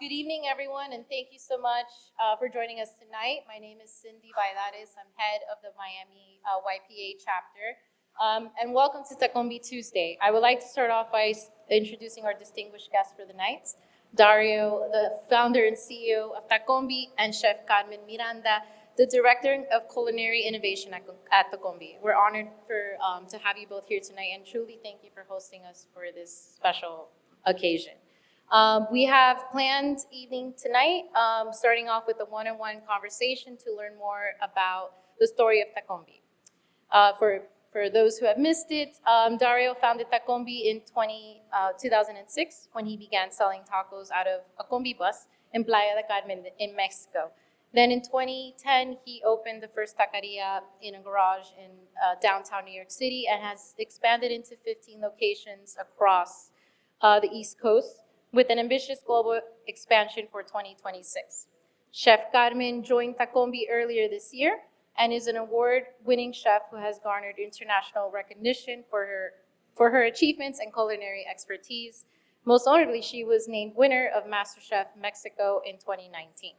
Good evening, everyone, and thank you so much for joining us tonight. My name is Cindy Bailares. I'm head of the Miami YPA chapter. And welcome to Tacombi Tuesday. I would like to start off by introducing our distinguished guest for the night, Dario, the founder and CEO of Tacombi, and Chef Carmen Miranda, the director of Culinary Innovation at Tacombi. We're honored to have you both here tonight, and truly thank you for hosting us for this special occasion. We have planned evening tonight, starting off with a one-on-one conversation to learn more about the story of Tacombi. For those who have missed it, Dario founded Tacombi in 2006 when he began selling tacos out of a combi bus in Playa del Carmen in Mexico. Then in 2010, he opened the first taqueria in a garage in downtown New York City and has expanded into 15 locations across the East Coast, with an ambitious global expansion for 2026. Chef Carmen joined Tacombi earlier this year and is an award-winning chef who has garnered international recognition for her achievements and culinary expertise. Most notably, she was named winner of MasterChef Mexico in 2019.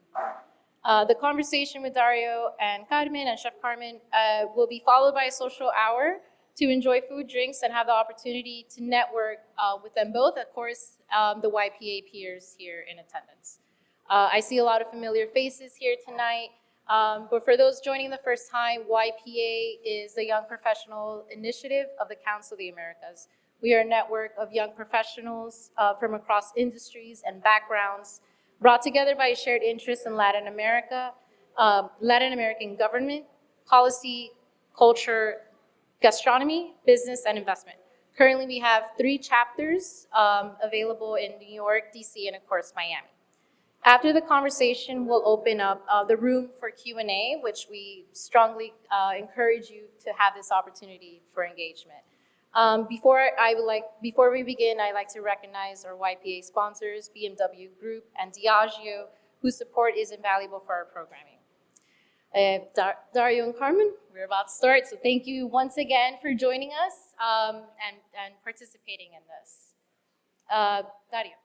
The conversation with Dario and Carmen and Chef Carmen will be followed by a social hour to enjoy food, drinks, and have the opportunity to network with them both, of course, the YPA peers here in attendance. I see a lot of familiar faces here tonight, but for those joining the first time, YPA is the Young Professional Initiative of the Council of the Americas. We are a network of young professionals from across industries and backgrounds, brought together by a shared interest in Latin America, Latin American government, policy, culture, gastronomy, business, and investment. Currently, we have 3 chapters available in New York, DC, and of course, Miami. After the conversation, we'll open up the room for Q&A, which we strongly encourage you to have this opportunity for engagement. Before we begin, I'd like to recognize our YPA sponsors, BMW Group and Diageo, whose support is invaluable for our programming. Dario and Carmen, we're about to start, so thank you once again for joining us and participating in this. Dario,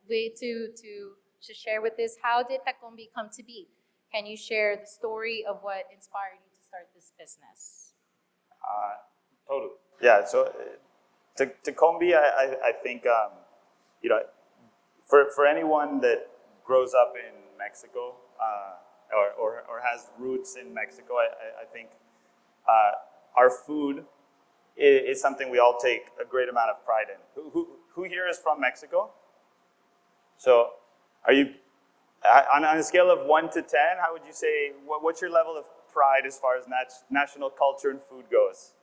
to share with us, how did Tacombi come to be? Can you share the story of what inspired you to start this business? Totally. Yeah. So Tacombi, I think for anyone that grows up in Mexico. Or has roots in Mexico, I think our food is something we all take a great amount of pride in. Who here is from Mexico? So, are you on a scale of 1 to 10? How would you say? What's your level of pride as far as national culture and food goes?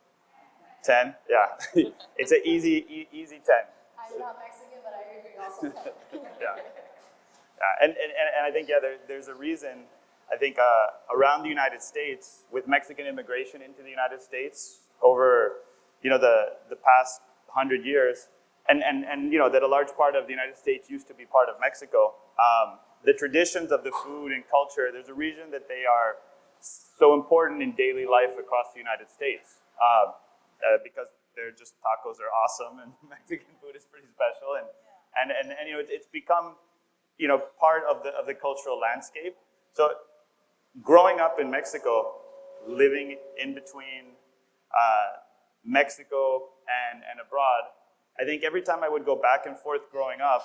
10. Yeah, it's an easy 10. I'm not Mexican, but I agree also 10. Yeah. And I think there's a reason. I think around the United States, with Mexican immigration into the United States over the past 100 years, and that a large part of the United States used to be part of Mexico. The traditions of the food and culture, there's a reason that they are so important in daily life across the United States, because they're just tacos are awesome and Mexican food is pretty special, and it's become part of the cultural landscape. So growing up in Mexico, living in between Mexico and abroad, I think every time I would go back and forth growing up,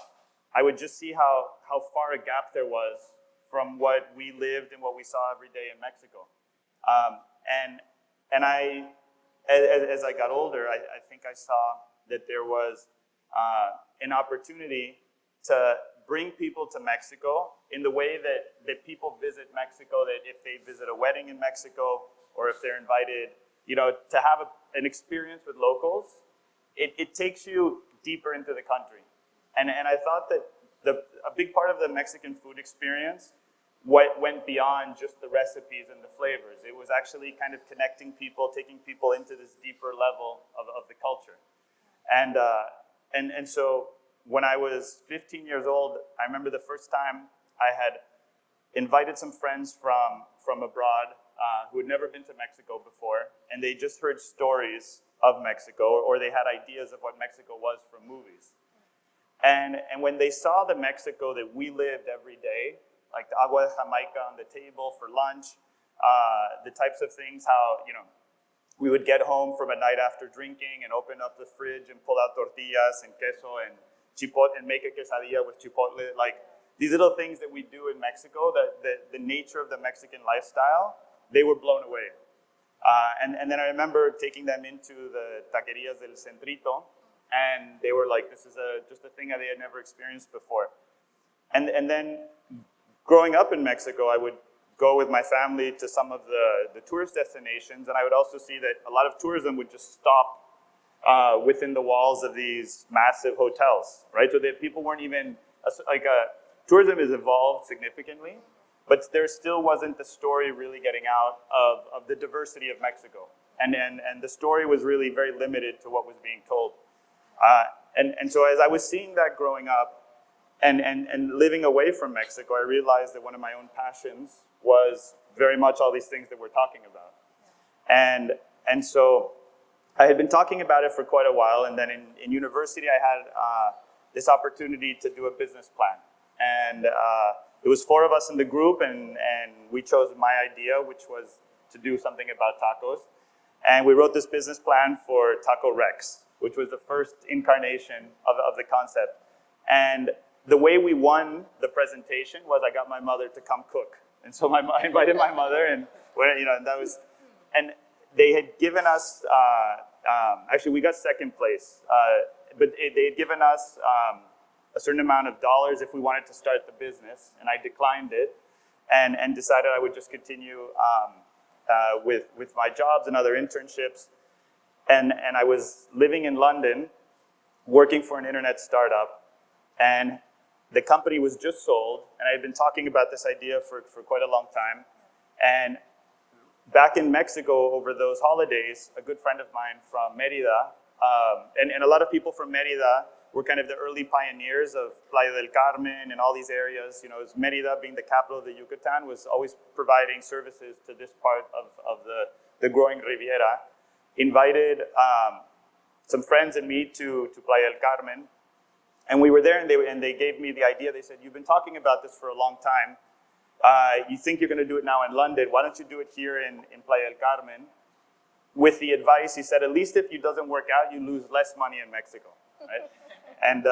I would just see how far a gap there was from what we lived and what we saw every day in Mexico. And I, as I got older, I think I saw that there was an opportunity to bring people to Mexico in the way that people visit Mexico, that if they visit a wedding in Mexico or if they're invited, to have an experience with locals, it takes you deeper into the country. And I thought that a big part of the Mexican food experience went beyond just the recipes and the flavors. It was actually kind of connecting people, taking people into this deeper level of the culture. And so when I was 15 years old, I remember the first time I had invited some friends from abroad who had never been to Mexico before, and they just heard stories of Mexico, or they had ideas of what Mexico was from movies. And when they saw the Mexico that we lived every day, like the agua de Jamaica on the table for lunch, the types of things, how, we would get home from a night after drinking and open up the fridge and pull out tortillas and queso and chipotle and make a quesadilla with chipotle. Like these little things that we do in Mexico, the nature of the Mexican lifestyle, they were blown away. And then I remember taking them into the taquerias del Centrito, and they were like, this is just a thing that they had never experienced before. And then growing up in Mexico, I would go with my family to some of the tourist destinations, and I would also see that a lot of tourism would just stop within the walls of these massive hotels, right? So that people weren't even, tourism has evolved significantly, but there still wasn't the story really getting out of the diversity of Mexico. And the story was really very limited to what was being told. And so as I was seeing that growing up and living away from Mexico, I realized that one of my own passions was very much all these things that we're talking about. And so I had been talking about it for quite a while, and then in university I had this opportunity to do a business plan. And it was 4 of us in the group, and we chose my idea, which was to do something about tacos. And we wrote this business plan for Taco Rex, which was the first incarnation of the concept. And the way we won the presentation was I got my mother to come cook. And so I invited my mother, and and they had given us, actually we got second place, but they had given us a certain amount of dollars if we wanted to start the business, and I declined it, and decided I would just continue with my jobs and other internships. And I was living in London, working for an internet startup, and the company was just sold, and I had been talking about this idea for quite a long time. And back in Mexico over those holidays, a good friend of mine from Merida, and a lot of people from Merida were kind of the early pioneers of Playa del Carmen and all these areas. Merida, being the capital of the Yucatan, was always providing services to this part of the growing Riviera. Invited some friends and me to Playa del Carmen. And we were there, and they gave me the idea. They said, you've been talking about this for a long time. You think you're going to do it now in London. Why don't you do it here in Playa del Carmen? With the advice, he said, at least if it doesn't work out, you lose less money in Mexico, right? And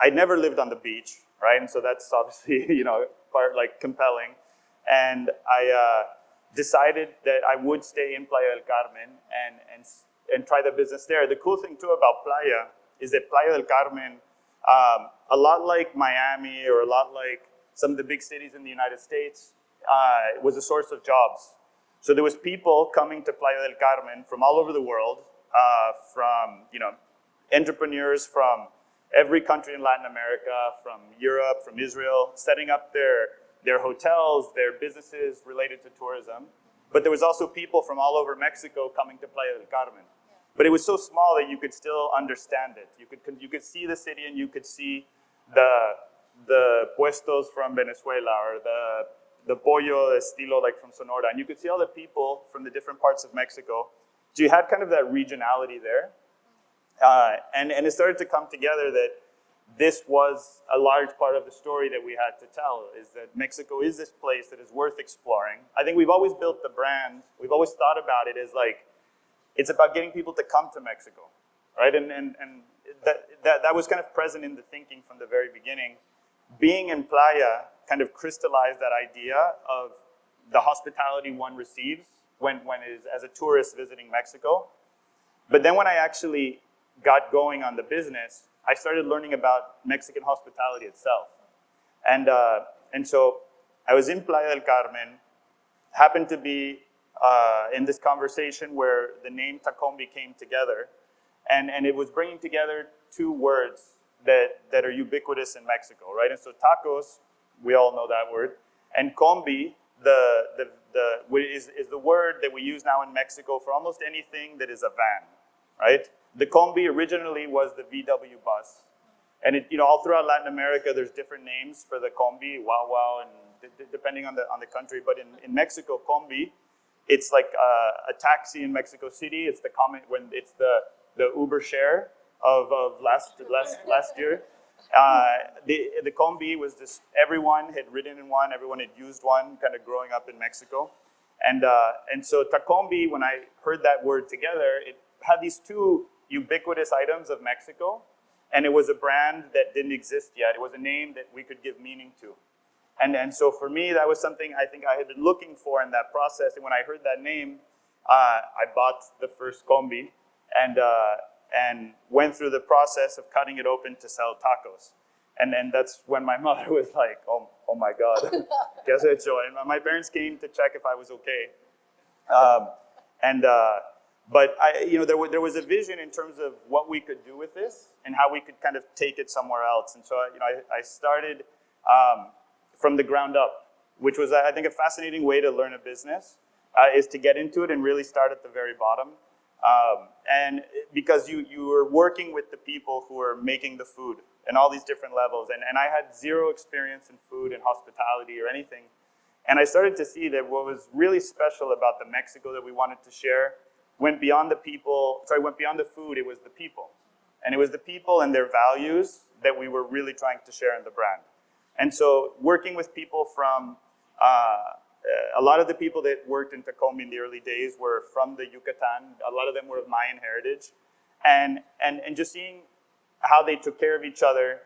I'd never lived on the beach, right? And so that's obviously, part compelling. And I decided that I would stay in Playa del Carmen and try the business there. The cool thing too about Playa is that Playa del Carmen, a lot like Miami or a lot like some of the big cities in the United States, was a source of jobs. So there was people coming to Playa del Carmen from all over the world, from entrepreneurs from every country in Latin America, from Europe, from Israel, setting up their hotels, their businesses related to tourism. But there was also people from all over Mexico coming to Playa del Carmen. But it was so small that you could still understand it. You could see the city, and you could see the puestos from Venezuela, or the pollo estilo from Sonora, and you could see all the people from the different parts of Mexico. So you had kind of that regionality there, and it started to come together that this was a large part of the story that we had to tell, is that Mexico is this place that is worth exploring. I think we've always built the brand. We've always thought about it as it's about getting people to come to Mexico, right? And that was kind of present in the thinking from the very beginning. Being in Playa kind of crystallized that idea of the hospitality one receives when is as a tourist visiting Mexico. But then when I actually got going on the business, I started learning about Mexican hospitality itself. And so I was in Playa del Carmen, happened to be in this conversation where the name Tacombi came together, and it was bringing together 2 words that are ubiquitous in Mexico, right? And so tacos, we all know that word, and combi, is the word that we use now in Mexico for almost anything that is a van, right? The combi originally was the VW bus, and all throughout Latin America, there's different names for the combi, wow, and depending on the country. But in Mexico, combi, it's like a taxi in Mexico City. It's the Uber share of last year. The Combi was this, everyone had ridden in one, everyone had used one, kind of growing up in Mexico. And so Tacombi, when I heard that word together, it had these two ubiquitous items of Mexico, and it was a brand that didn't exist yet. It was a name that we could give meaning to. And so for me, that was something I think I had been looking for in that process. And when I heard that name, I bought the first Combi and went through the process of cutting it open to sell tacos. And then that's when my mother was like, oh my God. Guess it's so. And my parents came to check if I was okay. But there was a vision in terms of what we could do with this and how we could kind of take it somewhere else. And so I started from the ground up, which was, I think, a fascinating way to learn a business, is to get into it and really start at the very bottom. And because you were working with the people who were making the food and all these different levels. And I had zero experience in food and hospitality or anything. And I started to see that what was really special about the Mexico that we wanted to share went beyond the food, it was the people. And it was the people and their values that we were really trying to share in the brand. And so working with people from, a lot of the people that worked in Tacombi in the early days were from the Yucatan. A lot of them were of Mayan heritage. And just seeing how they took care of each other,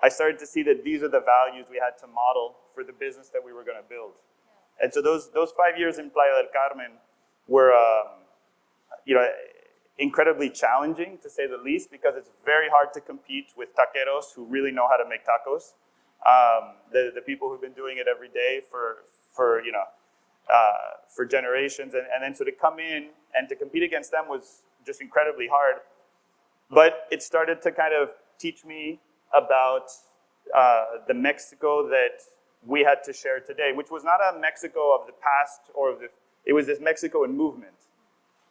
I started to see that these are the values we had to model for the business that we were going to build. Yeah. And so those 5 years in Playa del Carmen were, incredibly challenging, to say the least, because it's very hard to compete with taqueros who really know how to make tacos. The people who've been doing it every day for generations, and then so to come in and to compete against them was just incredibly hard. But it started to kind of teach me about the Mexico that we had to share today, which was not a Mexico of the past it was this Mexico in movement,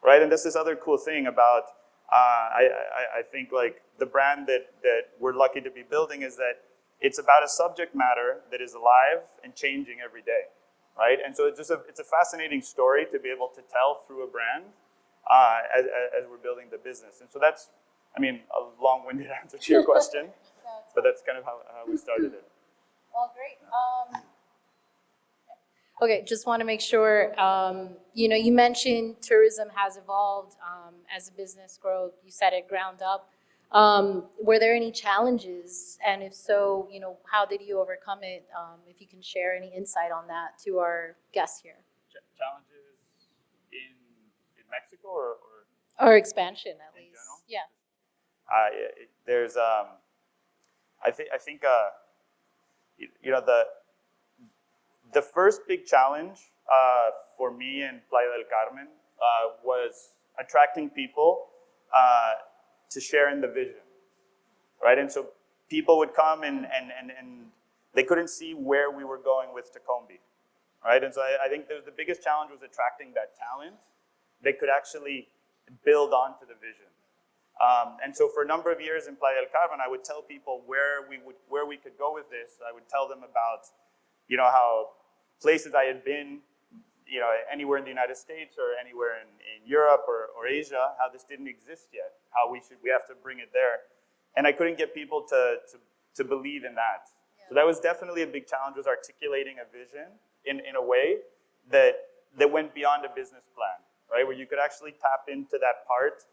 right? And this is other cool thing about I think like the brand that we're lucky to be building is that it's about a subject matter that is alive and changing every day, right? And so it's a fascinating story to be able to tell through a brand as we're building the business. And so that's, a long-winded answer to your question, but that's kind of how we started it. Well, great. Okay, just want to make sure, you mentioned tourism has evolved as a business growth. You said it ground up. Were there any challenges? And if so, how did you overcome it? If you can share any insight on that to our guests here. Challenges in Mexico or or expansion at least. General? Yeah. There's I think the first big challenge for me in Playa del Carmen was attracting people to share in the vision, right? And so people would come and they couldn't see where we were going with Tacombi, right? And so I think the biggest challenge was attracting that talent that could actually build onto the vision. And so for a number of years in Playa del Carmen, I would tell people where we could go with this. I would tell them about, how places I had been, anywhere in the United States or anywhere in Europe or Asia, how this didn't exist yet, how we have to bring it there. And I couldn't get people to believe in that. Yeah. So that was definitely a big challenge, was articulating a vision in a way that went beyond a business plan, right? Where you could actually tap into that part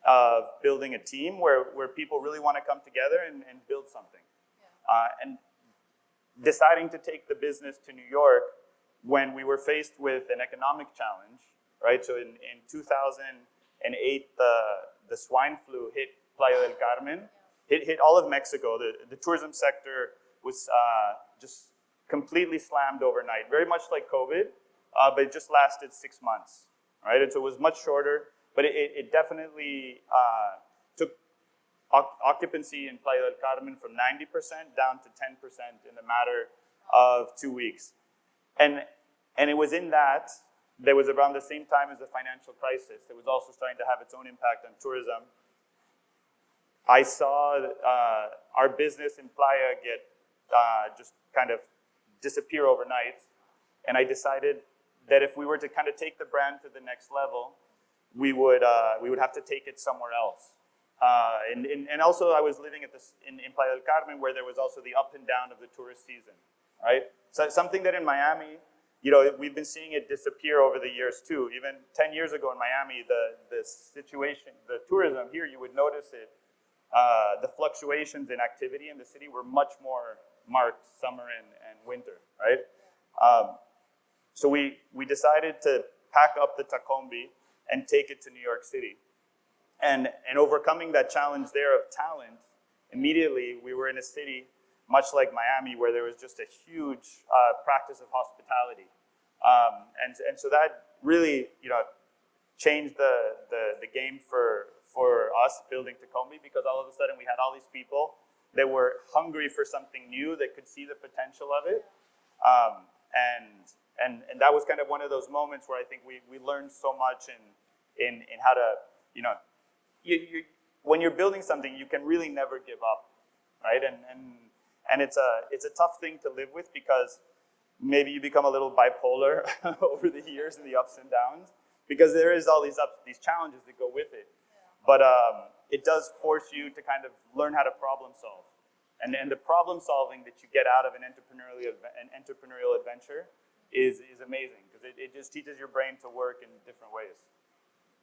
of building a team where people really want to come together and build something. Yeah. And deciding to take the business to New York when we were faced with an economic challenge, right? So in 2008, the swine flu hit Playa del Carmen, hit all of Mexico. The tourism sector was just completely slammed overnight, very much like COVID, but it just lasted 6 months, right? And so it was much shorter, but it definitely took occupancy in Playa del Carmen from 90% down to 10% in a matter of 2 weeks. And it was in that was around the same time as the financial crisis that was also starting to have its own impact on tourism. I saw our business in Playa get just kind of disappear overnight. And I decided that if we were to kind of take the brand to the next level, we would have to take it somewhere else. And also I was living in Playa del Carmen, where there was also the up and down of the tourist season, right? So something that in Miami, we've been seeing it disappear over the years too. Even 10 years ago in Miami, the situation, the tourism here, you would notice it. The fluctuations in activity in the city were much more marked summer and winter, right? So we decided to pack up the Tacombi and take it to New York City. And overcoming that challenge there of talent, immediately we were in a city much like Miami, where there was just a huge practice of hospitality. And so that really, changed the game for us building Tacombi, because all of a sudden we had all these people that were hungry for something new, that could see the potential of it. And that was kind of one of those moments where I think we learned so much in how to, when you're building something, you can really never give up, right? And it's a tough thing to live with, because maybe you become a little bipolar over the years and the ups and downs, because there is all these challenges that go with it. But it does force you to kind of learn how to problem solve. And the problem solving that you get out of an entrepreneurial adventure is amazing, because it just teaches your brain to work in different ways.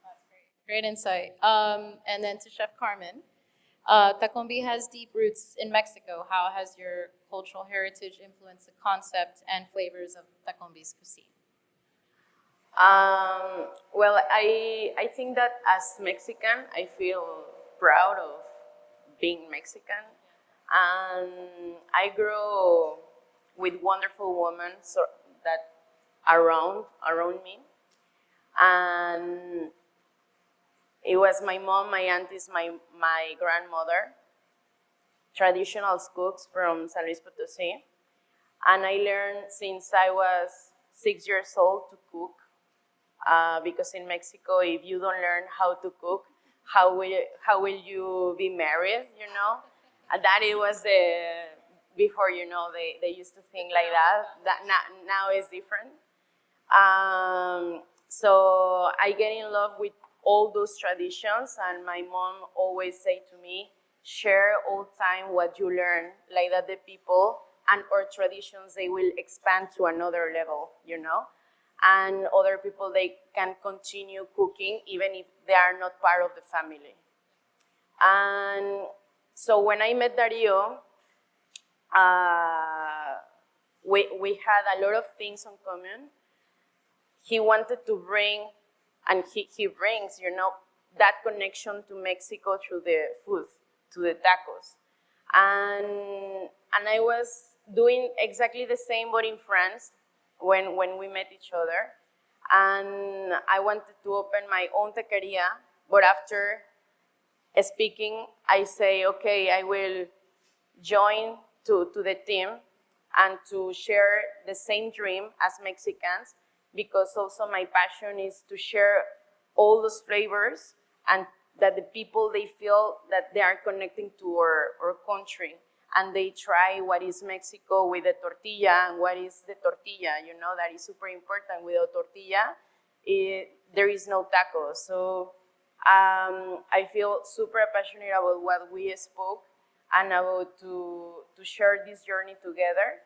That's great. Great insight. And then to Chef Carmen, Tacombi has deep roots in Mexico. How has your cultural heritage influenced the concept and flavors of Tacombi's cuisine? Well, I think that as Mexican, I feel proud of being Mexican. And I grew with wonderful women that around me. And it was my mom, my aunties, my grandmother, traditional cooks from San Luis Potosí. And I learned since I was 6 years old to cook. Because in Mexico, if you don't learn how to cook, how will you be married, And that it was before, they used to think like that now is different. So I get in love with all those traditions, and my mom always say to me, share all time what you learn, like that the people and our traditions, they will expand to another level, And other people, they can continue cooking even if they are not part of the family. And so when I met Dario, we had a lot of things in common. He wanted to bring, and he brings, that connection to Mexico through the food, to the tacos. And I was doing exactly the same, but in France, when we met each other. And I wanted to open my own taqueria, but after speaking, I say, okay, I will join to the team and to share the same dream as Mexicans, because also my passion is to share all those flavors and that the people, they feel that they are connecting to our country, and they try what is Mexico with the tortilla, and what is the tortilla, that is super important. Without tortilla, there is no taco. So I feel super passionate about what we spoke and about to share this journey together.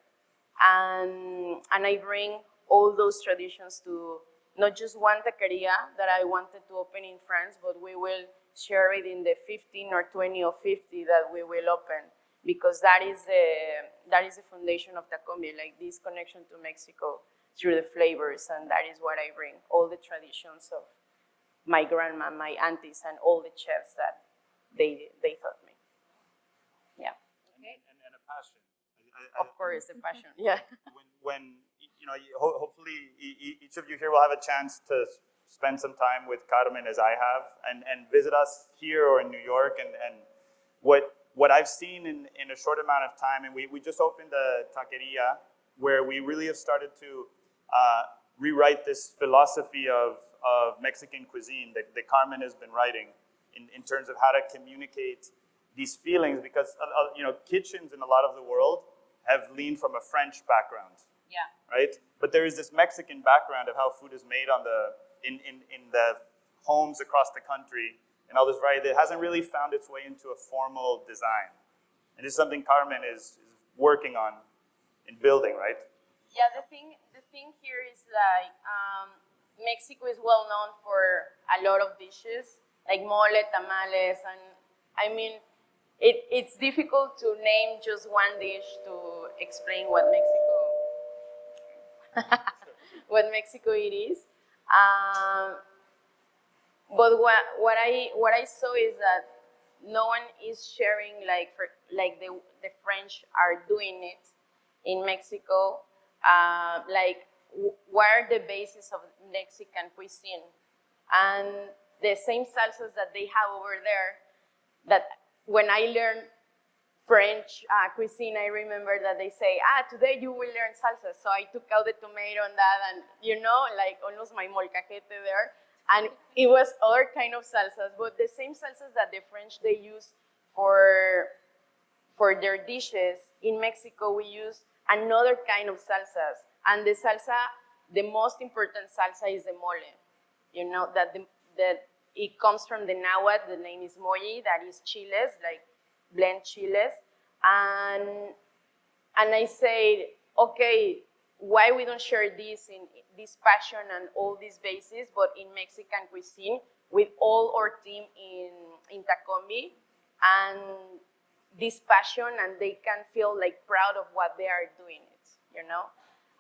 And I bring all those traditions to not just one taqueria that I wanted to open in France, but we will share it in the 15 or 20 or 50 that we will open, because that is the foundation of Tacombi, like this connection to Mexico through the flavors, and that is what I bring, all the traditions of my grandma, my aunties, and all the chefs that they taught me. Yeah. Okay. And a passion. Of course, the passion. Yeah. When hopefully each of you here will have a chance to spend some time with Carmen, as I have, and visit us here or in New York, and what I've seen in a short amount of time, and we just opened a taqueria where we really have started to rewrite this philosophy of Mexican cuisine that Carmen has been writing in terms of how to communicate these feelings, because kitchens in a lot of the world have leaned from a French background. Yeah. Right? But there is this Mexican background of how food is made in the homes across the country and all this variety that hasn't really found its way into a formal design. And this is something Carmen is working on in building, right? Yeah, the thing here is like Mexico is well known for a lot of dishes like mole, tamales, and I mean it's difficult to name just one dish to explain what Mexico it is. But what I saw is that no one is sharing like the French are doing it in Mexico. What are the basis of Mexican cuisine? And the same salsas that they have over there, that when I learned French cuisine, I remember that they say, today you will learn salsa. So I took out the tomato and that, and like almost my molcajete there. And it was other kind of salsas, but the same salsas that the French, they use for their dishes. In Mexico, we use another kind of salsas. And the salsa, the most important salsa is the mole. That it comes from the Nahuatl, the name is moyi, that is chiles, like blend chiles. And I say, okay, why we don't share this in this passion and all these bases, but in Mexican cuisine with all our team in Tacombi, and this passion, and they can feel like proud of what they are doing it,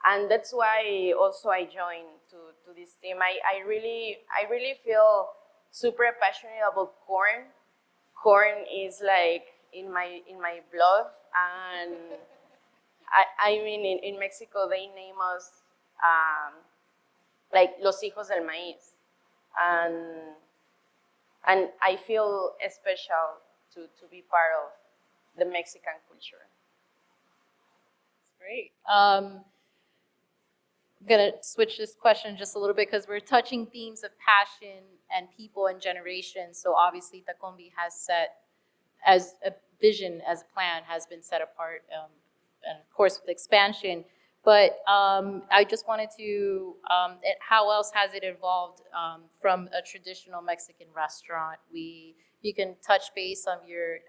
And that's why also I joined to this team. I really feel super passionate about corn. Corn is like in my blood, and I mean in Mexico they name us like los hijos del maíz, and I feel special to be part of the Mexican culture. That's great. I'm going to switch this question just a little bit because we're touching themes of passion and people and generations. So obviously Tacombi has set as a vision, as a plan, has been set apart, and of course with expansion. But I just wanted to, how else has it evolved from a traditional Mexican restaurant? You can touch base on your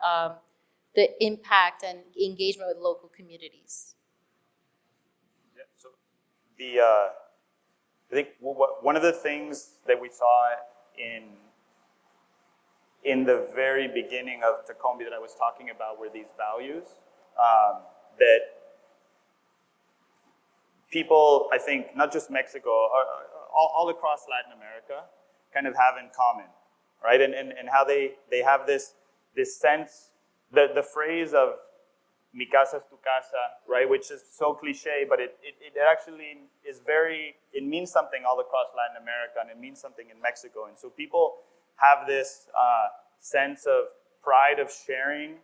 the impact and engagement with local communities. Yeah, so I think one of the things that we saw in the very beginning of Tacombi that I was talking about were these values that people, I think, not just Mexico, all across Latin America, kind of have in common, right? And how they have this sense, the phrase of mi casa es tu casa, right? Which is so cliche, but it actually is it means something all across Latin America, and it means something in Mexico. And so people have this sense of pride of sharing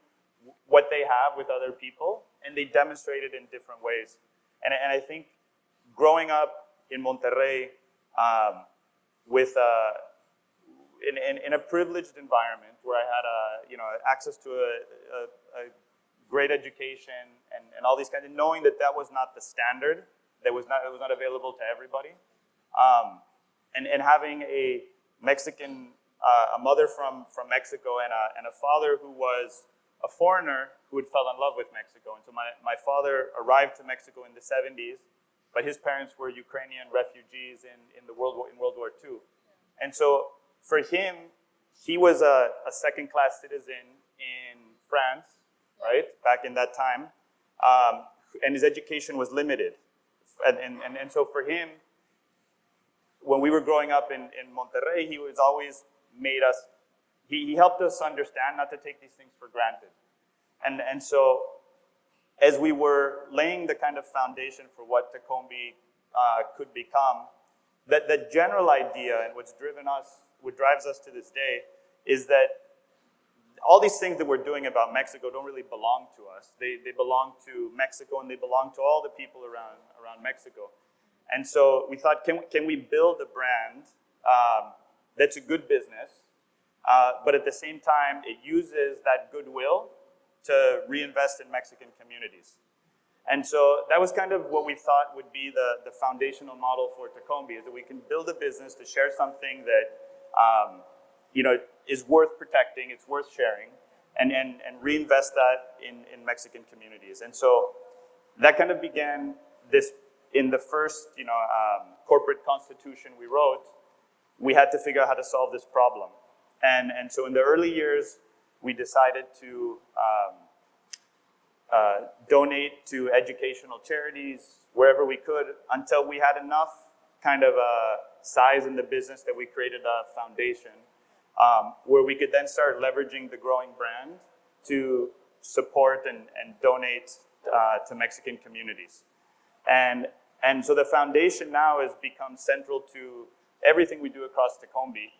what they have with other people, and they demonstrate it in different ways. And I think growing up in Monterrey with in a privileged environment where I had access to a great education and all these kinds of, knowing that was not the standard, it was not available to everybody, and having a Mexican, a mother from Mexico and a father who was a foreigner who had fell in love with Mexico. And so my father arrived to Mexico in the 70s, but his parents were Ukrainian refugees in World War II. And so for him, he was a second-class citizen in France, right, back in that time, and his education was limited. And so for him, when we were growing up in Monterrey, he was always he helped us understand not to take these things for granted. And so as we were laying the kind of foundation for what Tacombi could become, the general idea and what drives us to this day is that all these things that we're doing about Mexico don't really belong to us. They belong to Mexico, and they belong to all the people around Mexico. And so we thought, can we build a brand that's a good business, but at the same time, it uses that goodwill to reinvest in Mexican communities. And so that was kind of what we thought would be the foundational model for Tacombi, is that we can build a business to share something that is worth protecting, it's worth sharing, and reinvest that in Mexican communities. And so that kind of began this, in the first, corporate constitution we wrote, we had to figure out how to solve this problem. And so in the early years, we decided to donate to educational charities wherever we could until we had enough kind of size in the business that we created a foundation where we could then start leveraging the growing brand to support and donate to Mexican communities. And so the foundation now has become central to everything we do across Tacombi.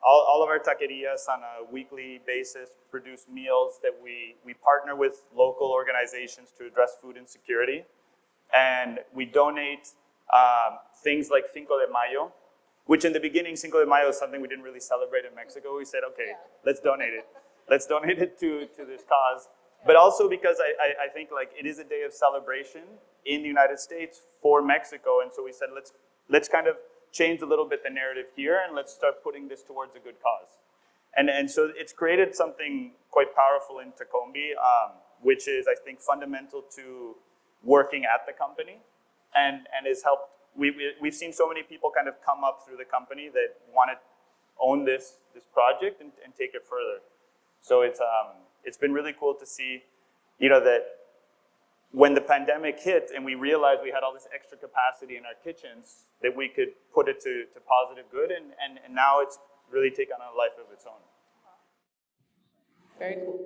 All of our taquerias on a weekly basis produce meals that we partner with local organizations to address food insecurity. And we donate things like Cinco de Mayo, which in the beginning, Cinco de Mayo is something we didn't really celebrate in Mexico. We said, okay, let's donate it. Let's donate it to this cause. But also because I think like it is a day of celebration in the United States for Mexico. And so we said, let's kind of change a little bit the narrative here and let's start putting this towards a good cause. And so it's created something quite powerful in Tacombi, which is, I think, fundamental to working at the company and has helped. We've seen so many people kind of come up through the company that want to own this project and take it further. So it's been really cool to see, that when the pandemic hit and we realized we had all this extra capacity in our kitchens, that we could put it to positive good, and now it's really taken on a life of its own. Very cool.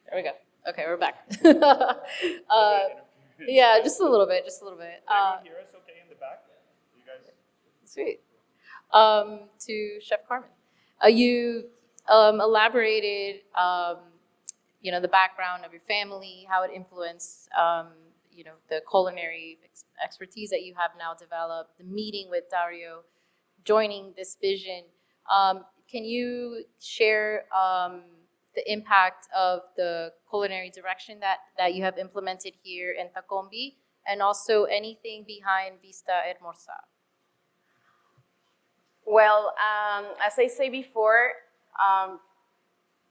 There we go. Okay, we're back. Yeah, just a little bit. Anyone hear us okay in the back? You guys? Sweet. To Chef Carmen, you elaborated, the background of your family, how it influenced, the culinary expertise that you have now developed, the meeting with Dario, joining this vision. Can you share the impact of the culinary direction that you have implemented here in Tacombi, and also anything behind Vista Hermosa? Well, as I say before,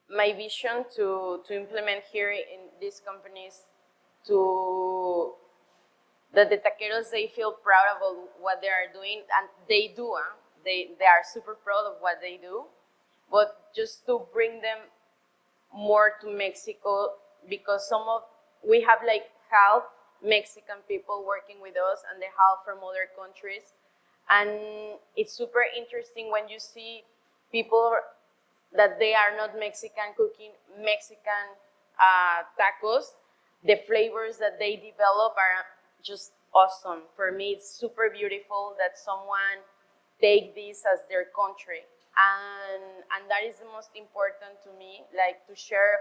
my vision to implement here in these companies, that the taqueros, they feel proud about what they are doing, and they do. They are super proud of what they do, but just to bring them more to Mexico, because we have like half Mexican people working with us and the half from other countries. And it's super interesting when you see people that they are not Mexican cooking Mexican tacos. The flavors that they develop are just awesome. For me, it's super beautiful that someone take this as their country. And that is the most important to me, like to share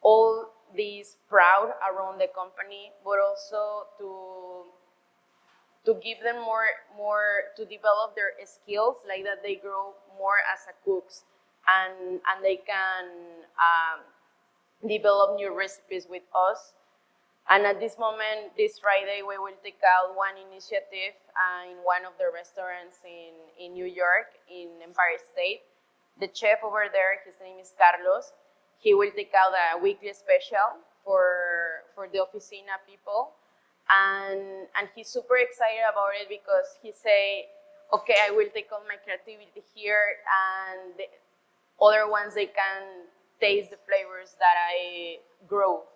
all these proud around the company, but also to give them more to develop their skills, like that they grow more as a cooks, and they can develop new recipes with us. And at this moment, this Friday, we will take out one initiative in one of the restaurants in New York, in Empire State. The chef over there, his name is Carlos. He will take out a weekly special for the oficina people. And he's super excited about it because he say, okay, I will take all my creativity here, and the other ones, they can taste the flavors that I grow.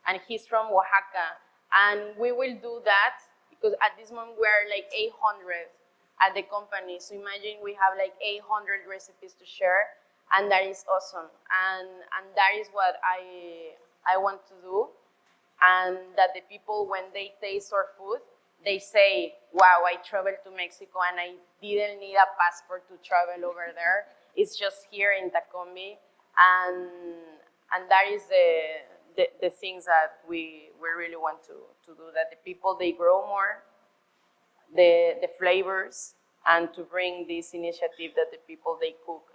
And he's from Oaxaca. And we will do that because at this moment we are like 800 at the company. So imagine we have like 800 recipes to share, and that is awesome. And that is what I want to do. And that the people, when they taste our food, they say, wow, I traveled to Mexico and I didn't need a passport to travel over there. It's just here in Tacombi. And that is the things that we really want to do, that the people, they grow more, the flavors, and to bring this initiative that the people, they cook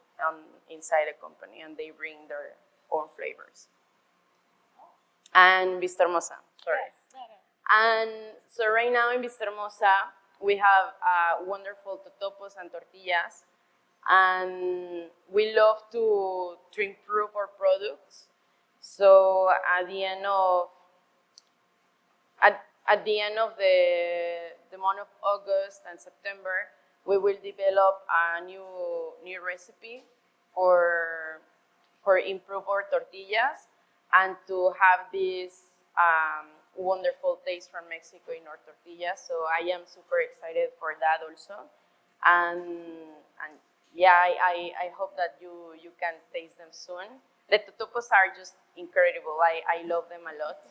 inside the company and they bring their own flavors. And Vista Hermosa, sorry. Yes. And so right now in Vista Hermosa, we have wonderful totopos and tortillas. and we love to improve our products. So at the end of the month of August and September, we will develop a new recipe for improve our tortillas and to have this wonderful taste from Mexico in our tortillas. So I am super excited for that also, and yeah, I hope that you can taste them soon. The totopos are just incredible. I love them a lot.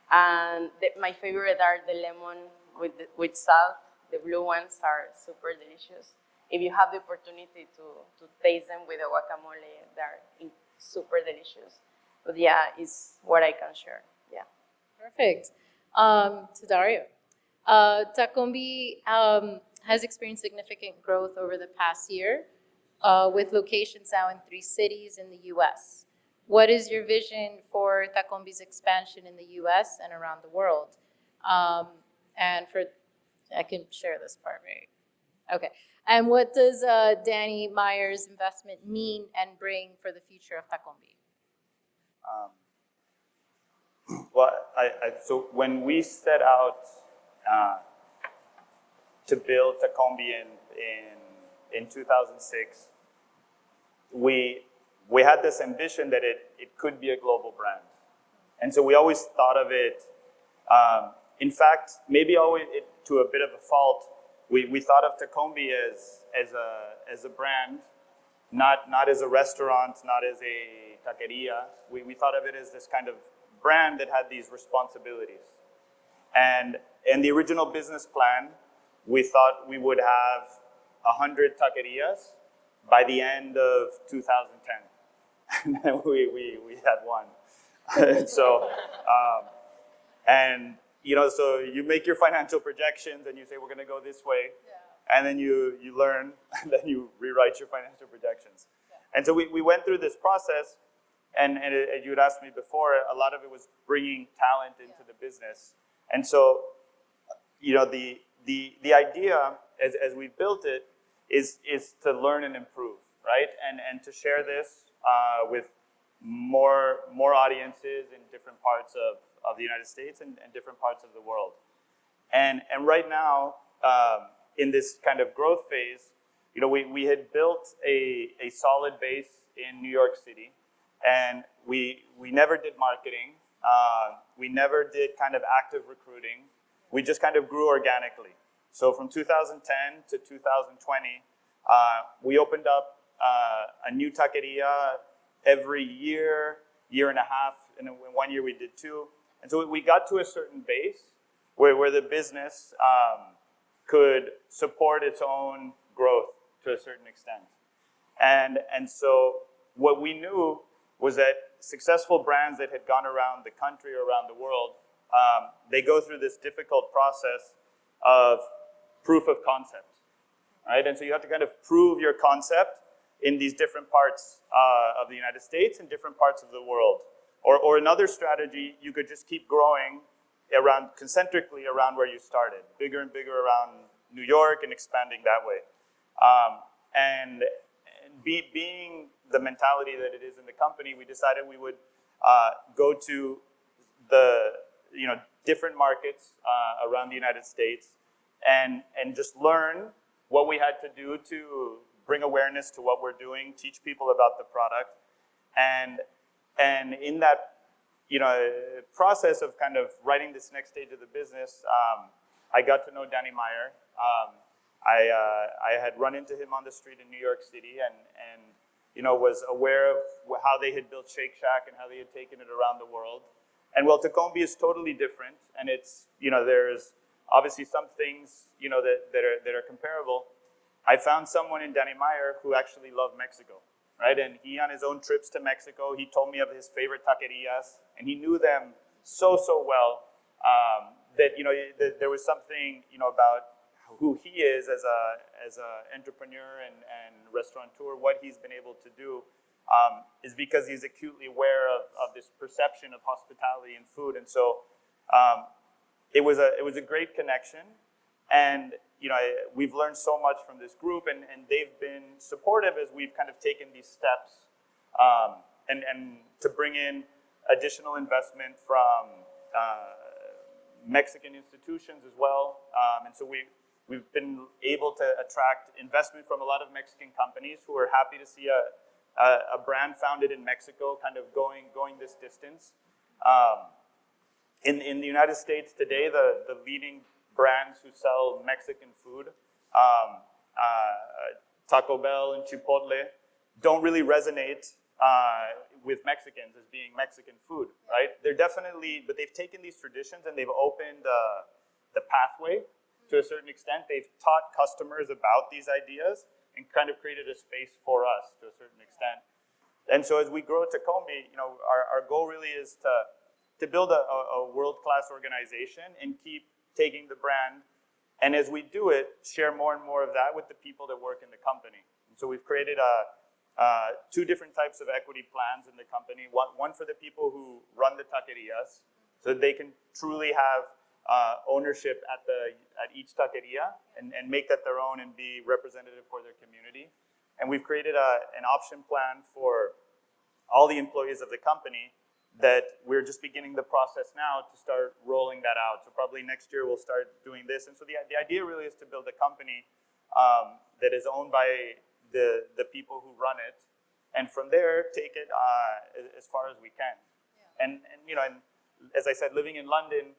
And my favorite are the lemon with salt. The blue ones are super delicious. If you have the opportunity to taste them with a guacamole, they're super delicious. But yeah, it's what I can share. Yeah. Perfect. To Dario. Tacombi has experienced significant growth over the past year with locations now in 3 cities in the U.S. What is your vision for Tacombi's expansion in the U.S. and around the world? I can share this part, right? Okay. And what does Danny Meyer's investment mean and bring for the future of Tacombi? Well, so when we set out to build Tacombi in 2006, we had this ambition that it could be a global brand. And so we always thought of it, in fact, maybe always to a bit of a fault, we thought of Tacombi as a brand, not as a restaurant, not as a taqueria. We thought of it as this kind of brand that had these responsibilities. And in the original business plan, we thought we would have 100 taquerias by the end of 2010. And then we had one. So, so you make your financial projections and you say, we're going to go this way. Yeah. And then you learn, and then you rewrite your financial projections. Yeah. And so we went through this process, and as you had asked me before, a lot of it was bringing talent into the business. And so, the idea as we built it is to learn and improve, right? And to share this with more audiences in different parts of the United States and different parts of the world. And right now, in this kind of growth phase, we had built a solid base in New York City, and we never did marketing. We never did kind of active recruiting. We just kind of grew organically. So from 2010 to 2020, we opened up a new taqueria every year and a half, and in 1 year we did 2. And so we got to a certain base where the business could support its own growth to a certain extent. And so what we knew was that successful brands that had gone around the country or around the world, they go through this difficult process of proof of concept, right? And so you have to kind of prove your concept in these different parts of the United States and different parts of the world. Or another strategy, you could just keep growing concentrically around where you started, bigger and bigger around New York and expanding that way. Being the mentality that it is in the company, we decided we would go to the different markets around the United States and just learn what we had to do to bring awareness to what we're doing, teach people about the product, and in that process of kind of writing this next stage of the business, I got to know Danny Meyer. I had run into him on the street in New York City and was aware of how they had built Shake Shack and how they had taken it around the world. And well, Tacombi is totally different, and it's there's obviously some things that are comparable. I found someone in Danny Meyer who actually loved Mexico, right? And he, on his own trips to Mexico, he told me of his favorite taquerias, and he knew them so well that there was something about who he is as a entrepreneur and restaurateur. What he's been able to do is because he's acutely aware of this perception of hospitality and food, and so it was a great connection. And we've learned so much from this group, and they've been supportive as we've kind of taken these steps, and to bring in additional investment from Mexican institutions as well. And so we've been able to attract investment from a lot of Mexican companies who are happy to see a brand founded in Mexico kind of going this distance. In the United States today, the leading brands who sell Mexican food, Taco Bell and Chipotle, don't really resonate with Mexicans as being Mexican food, right? They're definitely, but they've taken these traditions and they've opened the pathway to a certain extent. They've taught customers about these ideas and kind of created a space for us to a certain extent. And so as we grow Tacombi, our goal really is to build a world-class organization and keep taking the brand. And as we do it, share more and more of that with the people that work in the company. And so we've created two different types of equity plans in the company. One for the people who run the taquerias, so that they can truly have ownership at each taqueria and make that their own and be representative for their community. And we've created an option plan for all the employees of the company that we're just beginning the process now to start rolling that out. So probably next year we'll start doing this. And so the idea really is to build a company that is owned by the people who run it, and from there take it as far as we can. Yeah. And as I said, living in London,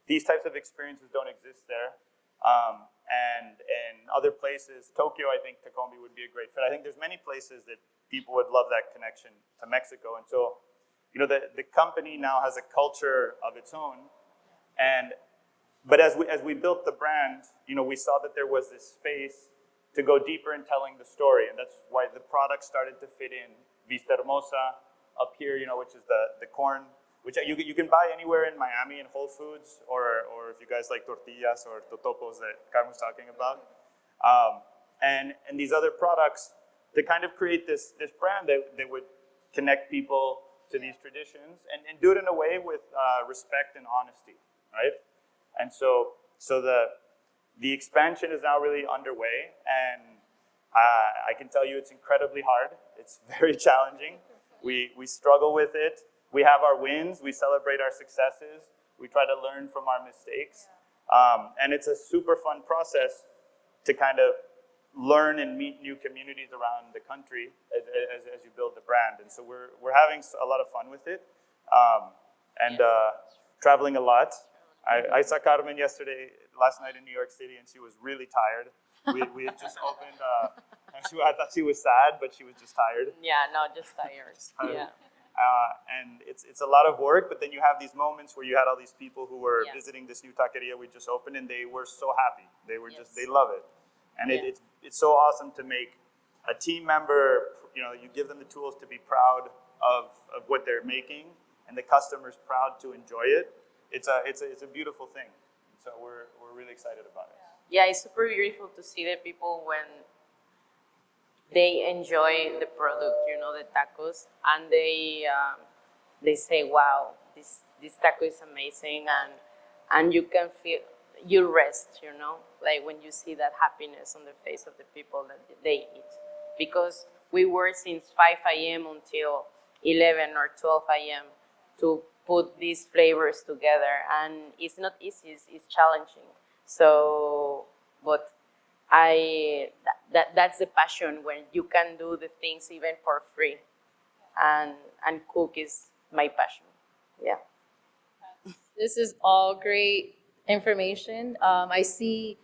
these types of experiences don't exist there. And in other places, Tokyo, I think Tacombi would be a great fit. I think there's many places that people would love that connection to Mexico. And so, the company now has a culture of its own. But as we built the brand, we saw that there was this space to go deeper in telling the story. And that's why the product started to fit in. Vista Hermosa up here, which is the corn, which you can buy anywhere in Miami in Whole Foods, or if you guys like tortillas or totopos that Carmen was talking about. And these other products to kind of create this brand that would connect people to these traditions and do it in a way with respect and honesty, right? And so the expansion is now really underway, and I can tell you it's incredibly hard. It's very challenging. We struggle with it. We have our wins. We celebrate our successes. We try to learn from our mistakes. And it's a super fun process to kind of learn and meet new communities around the country as you build the brand. And so we're having a lot of fun with it, and traveling a lot. I saw Carmen last night in New York City, and she was really tired. We had just opened, I thought she was sad, but she was just tired. Yeah, no, just tired. Yeah. And it's a lot of work, but then you have these moments where you had all these people who were visiting this new taqueria we just opened, and they were so happy. They were they love it. And it's so awesome to make a team member, you give them the tools to be proud of what they're making, and the customer's proud to enjoy it. It's a beautiful thing. So we're really excited about it. Yeah, it's super beautiful to see the people when they enjoy the product, the tacos, and they say, "Wow, this taco is amazing," and you can feel you rest, like when you see that happiness on the face of the people that they eat, because we work since 5 a.m. until 11 or 12 a.m. to put these flavors together, and it's not easy, it's challenging. So, but that's the passion when you can do the things even for free, and cook is my passion. Yeah. This is all great information. I see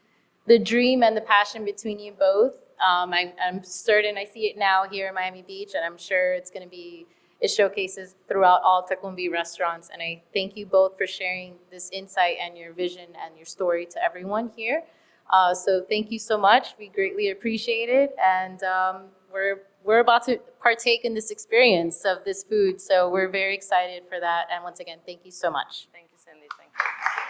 the dream and the passion between you both. I'm certain I see it now here in Miami Beach, and I'm sure it showcases throughout all Tacombi restaurants. And I thank you both for sharing this insight and your vision and your story to everyone here. So thank you so much. We greatly appreciate it. And we're about to partake in this experience of this food. So we're very excited for that. And once again, thank you so much. Thank you, Cindy. Thank you.